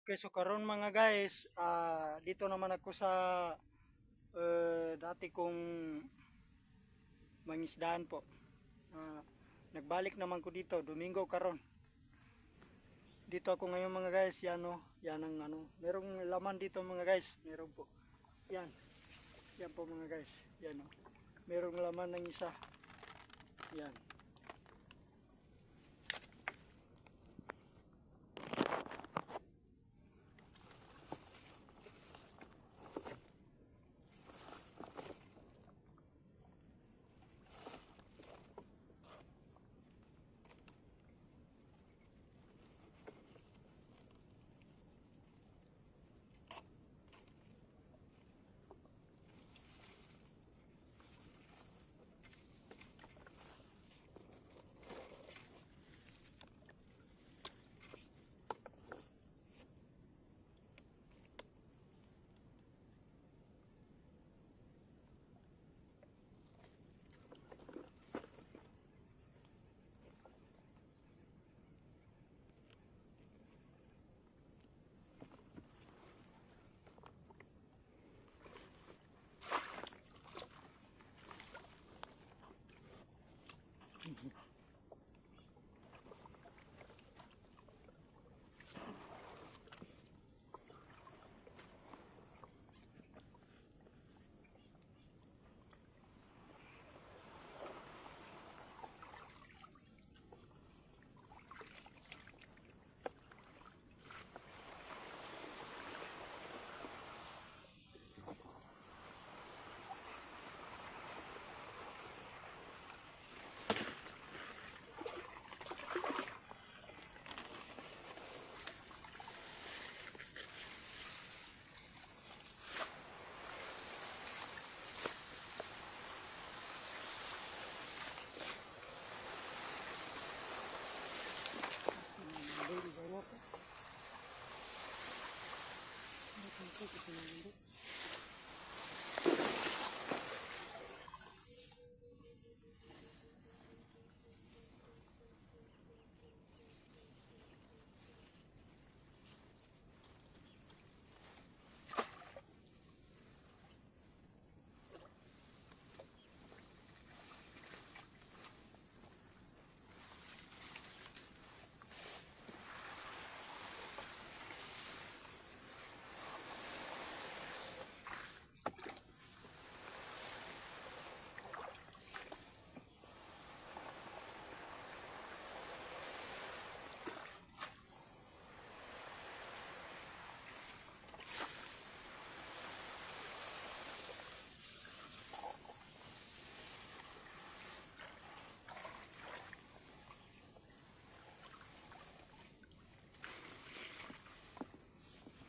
Okay, so karon mga guys, dito naman ako sa dati kong mangisdaan po. Nagbalik naman ko dito, Domingo karon. Dito ako ngayon mga guys, yan o, yan ang ano, merong laman dito mga guys, meron po. Yan, yan po mga guys, yan o. Merong laman ng isa. Yan.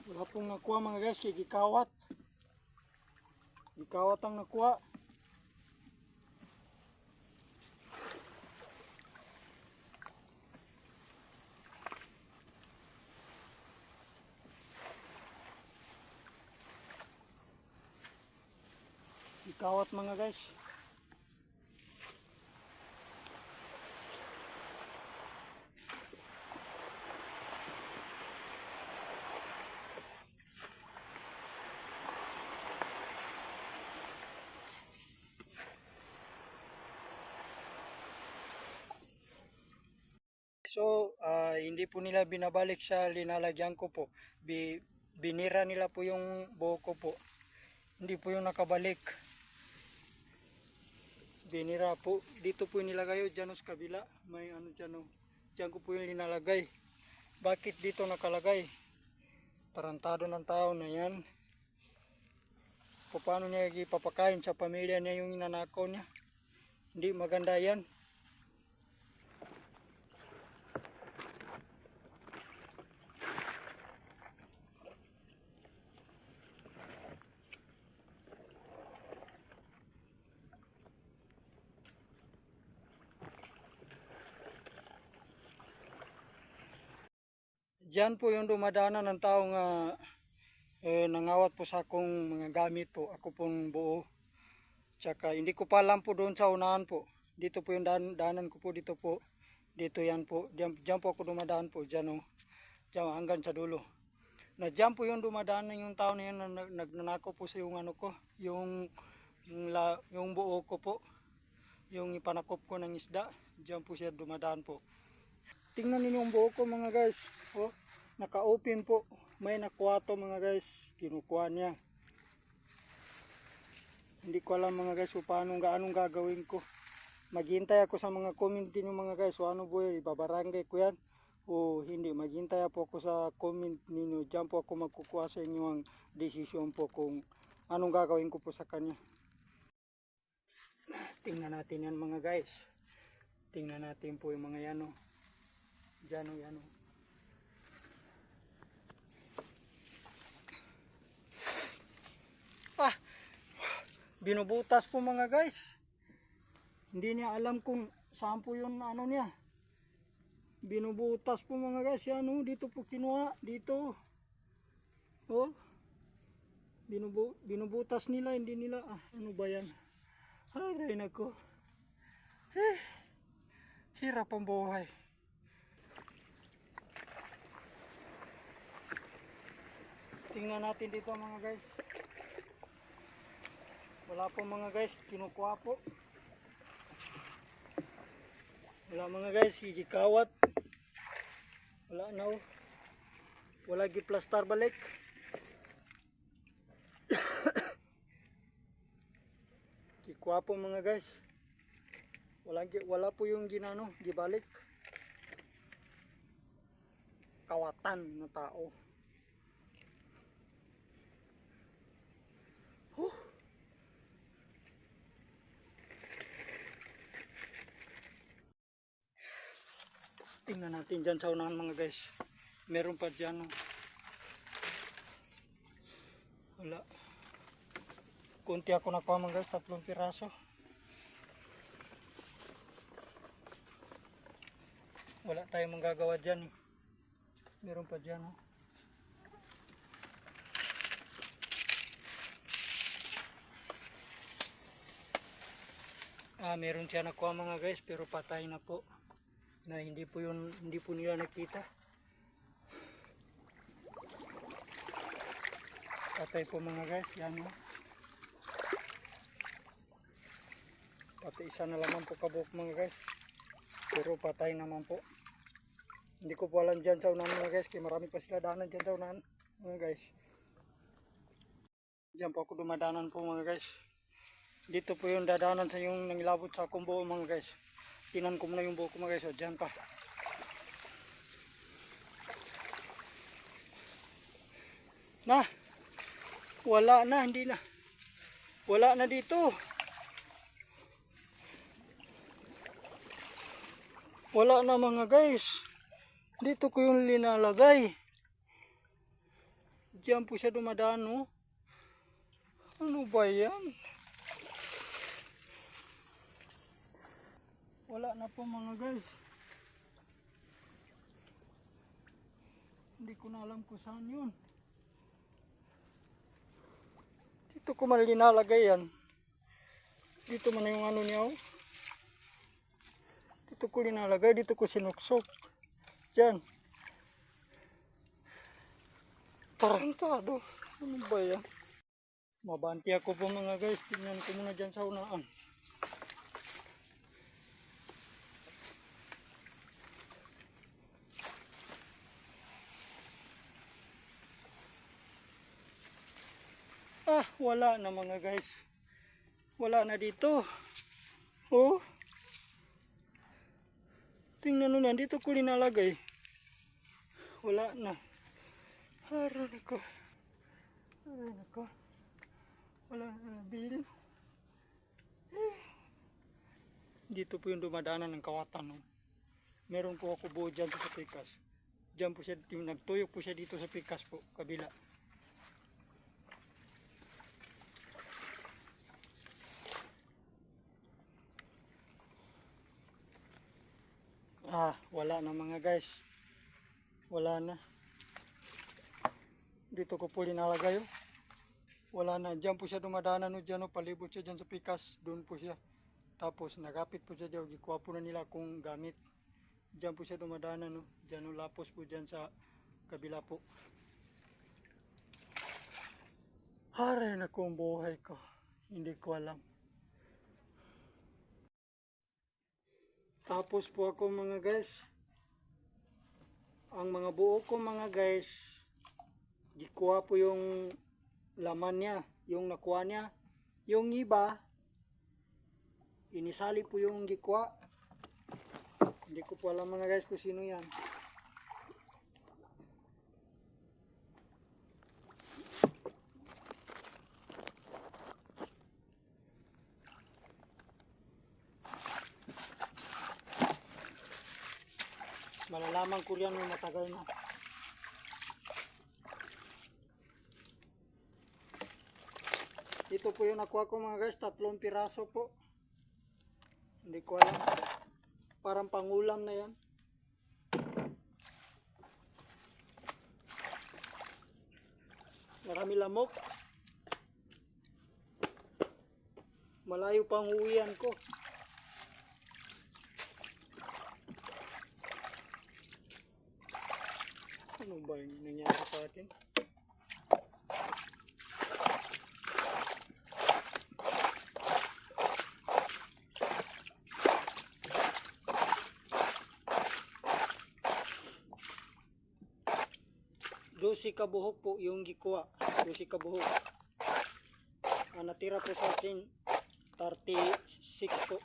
Wala pong nakuha mga guys, kay gikawat. Gikawat ang nakuha. Gikawat mga guys. So, hindi po nila binabalik sa linalagyan ko po. Binira nila po yung buhok ko po. Hindi po yung nakabalik. Binira po. Dito po yung nilagay. Dyan sa kabila. May ano dyan o. Dyan ko po yung linalagay. Bakit dito nakalagay? Tarantado ng tao na yan. Paano niya ipapakain sa pamilya niya yung inanakaw niya? Hindi maganda yan. Diyan po yung dumadanan ng taong nangawat po sa akong mga gamit po. Ako pong buo. Tsaka hindi ko pa alam po doon sa unahan po. Dito po yung daanan ko po dito po. Dito yan po. Diyan po ako dumadaan po. Diyan o. Diyan hanggang sa dulo. na dyan po yung dumadaan na yung tao na yun na nagnanakaw po sa yung ano ko, yung buo ko po, yung ipanakop ko ng isda, dyan po siya dumadaan po. Tingnan niyo yung buo ko mga guys, oh, naka-open po, may nakuha to mga guys, kinukuha niya. Hindi ko alam mga guys kung anong gagawin ko. Maghintay ako sa mga comment niyo mga guys, o ano po yun, ibabarangay ko yan o hindi. Maghintay po ako sa comment ninyo, dyan po ako magkukuha sa inyo ang desisyon po kung anong gagawin ko po sa kanya. Tingnan natin yan mga guys, tingnan natin po yung mga yan o, dyan o yan o. Binubutas po mga guys. Hindi niya alam kung saan po yung ano niya. Binubutas po mga guys. Yan o, dito po kinuha. Dito. Oh. Binubutas nila. Hindi nila. Ano ba yan? Aray nako. Hirap ang buhay. Tingnan natin dito mga guys. Wala po mga guys, kinukuha po. Wala mga guys, higikawat. Wala na o. Wala giplastar balik. Kikuha po mga guys. Wala po yung ginano, gibalik. Kawatan na tao. Tingnan natin dyan sa unahan mga guys. Meron pa dyan. Wala. Kunti ako nakuha mga guys. 3 piraso. Wala tayong magagawa dyan. Meron pa dyan. Meron siya nakuha mga guys. Pero patay na po. Na hindi po nila nakita. Patay po mga guys, yan o. Pati isa na lamang po kabuk mga guys. Pero patay naman po. Hindi ko po alam dyan sa unahan mga guys, kaya marami pa sila daanan dyan sa unahan mga guys. Dyan po ako dumadanan po mga guys. Dito po yung dadanan sa yung nangilabot sa akong buo mga guys. Tinan ko muna yung buhok ko mga guys, o dyan pa. Wala na, hindi na. Wala na dito. Wala na mga guys. Dito ko yung linalagay. Diyan po siya dumadaan, no? Ano ba yan? Wala na po mga guys. Hindi ko na alam kung saan yun. Dito ko man linalagay yan. Dito man yung ano niya. Dito ko linalagay. Dito ko sinuksok. Diyan. Tarantado. Ano ba yan? Mabanti ako po mga guys. Tingnan ko muna dyan sa unaan. Wala na mga guys. Wala na dito. Oh. Tingnan nyo yan. Dito ko linalagay. Wala na. Haran ako. Haran ako. Wala na nabilin. Dito po yung dumadaanan ng kawatan. No? Meron po ako buo dyan sa pikas. Dyan po siya. Nagtuyok po siya dito sa pikas po. Kabila. Wala na mga guys. Wala na. Dito ko po linalagay. Wala na. Diyan po siya dumadanan. Diyan palibot siya dyan sa pikas. Doon po siya. Tapos nagapit po siya dyan. Gikuha po na nila kung gamit. Diyan po siya dumadanan. Diyan lapos po dyan sa kabila po. Haray na kong buhay ko. Hindi ko alam. Tapos po ako mga guys. Ang mga buo ko mga guys. Gikuha po yung laman niya. Yung nakuha niya. Yung iba. Inisali po yung gikuha. Hindi ko po alam mga guys kung sino yan. Malalaman ko yan yung matagal na. Ito po yung nakuha ko mga guys, 3 piraso po. Hindi ko alam. Parang pangulam na yan. Marami lamok. Malayo pang uwian ko. Ano ba yung nangyari sa atin? Dosi kabuhok po yung gikuha. Dosi kabuhok. Ang natira po sa akin 36 po.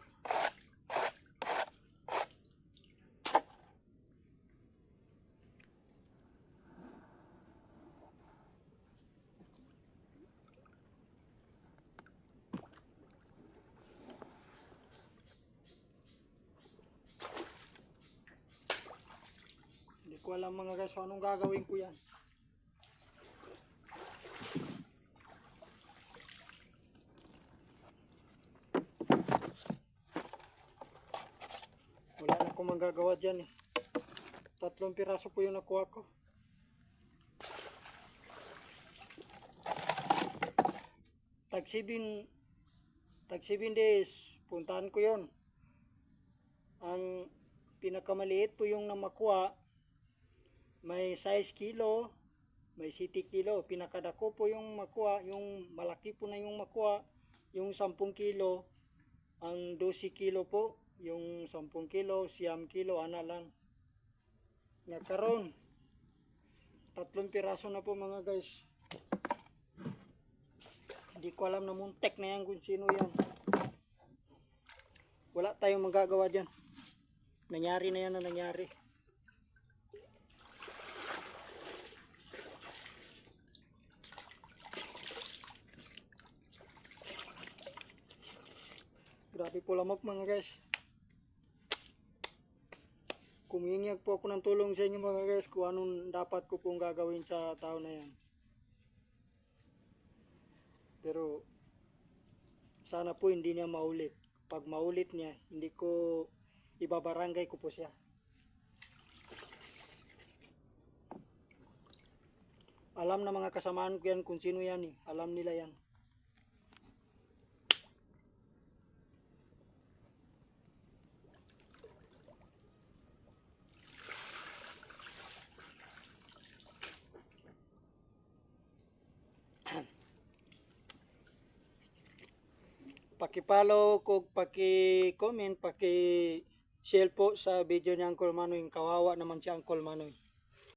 Hindi ko alam mga guys anong gagawin ko yan. Wala na akong magagawa dyan eh. 3 piraso po yung nakuha ko. Tag 7 days, puntahan ko yon. Ang pinakamaliit po yung namakuha, may 6 kilo, may 7 kilo. Pinakadako po yung makuha, yung malaki po na yung makuha, yung 10 kilo, ang 12 kilo po, yung 10 kilo, 9 kilo, ana lang. Nga karon, 3 piraso na po mga guys. Hindi ko alam na muntek na yan kung sino yan. Wala tayong magagawa dyan. Nangyari na yan na nangyari. Grabe po lamok mga guys. Kumiingag po ako ng tulong sa inyo mga guys kung anong dapat ko pong gagawin sa tao na yan. Pero sana po hindi niya maulit. Pag maulit niya, hindi ko ibabarangay ko po siya. Alam na mga kasamaan ko yan kung sino yan eh. Alam nila yan. Paki-follow kog paki-comment, paki-share po sa video ni Uncle Manoy. Kawawa naman si Uncle Manoy.